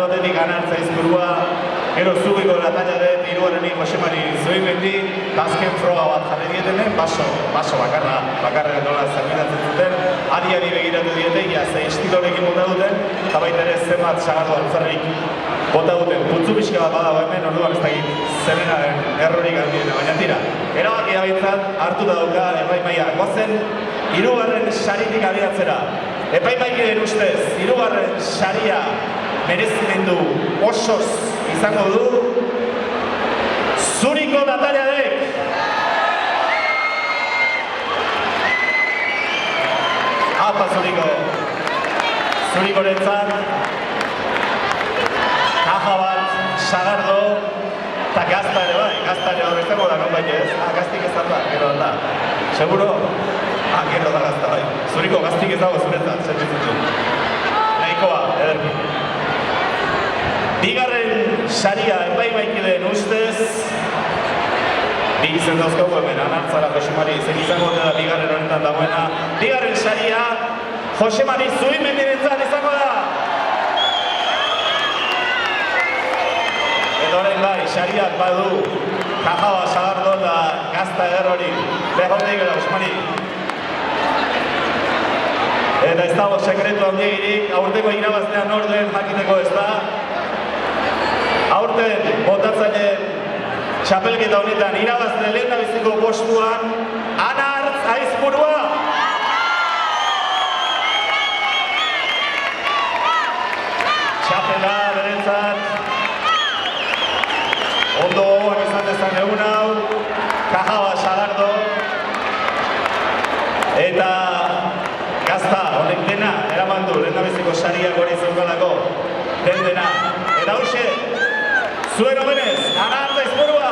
sagardotetik anartza izburua, gero zubiko latalla dut, irugarreni Josemari Zubimendi, azken froga bat jarri dietenen, baso bakarra nola zerbidatzen zuten, ari begiratu diete, ze estilorekin bota duten, eta baita ere zenbat sagardo alferrik bota duten. Putzu pixka bat badago hemen, orduan ez dakit zerenaren errorik handiena, baina tira. Erabakia bintzat hartuta dauka epaimaia. Gozen, hirugarren saritik abiatzera. Epaimaikiden ustez, hirugarren saria merezimendu osoz izango du Zuriko Nataliadek. Apa Zuriko. Zurikorentzat kaja bat, sagardo, eta gazta ere bai, gazta ere hor izango da, non baina ez? Gaztik ez da, gero da. Seguro? Gero da gazta bai. Zuriko gaztik ez dago zuretzat, zerbitzutzu. Nahikoa, ederki. Bigarren saria epaimaikideen ustez, bi izen dauzkagu hemen, anartzara Josemari izen izango da bigarren honetan dagoena. Bigarren saria, Josemari Zubimendirentzat izango da. Edoren bai, sariak badu, kajaba, sagardo eta gazta eder hori. Behordeik eta Josemari. Eta ez dago sekretu handiegirik, aurteko irabaztean orden jakiteko ez da. Aurten botatzaile txapelketa honetan irabazte lehendabiziko postuan Anartz Aizpurua. Txapela berentzat ondo gogoan izan dezan egun hau, kajaba sagardo eta gazta honek dena eraman du lehendabiziko sariak hori zeukalako den dena. Eta hoxe, zuen omenez, Anartz Aizpurua!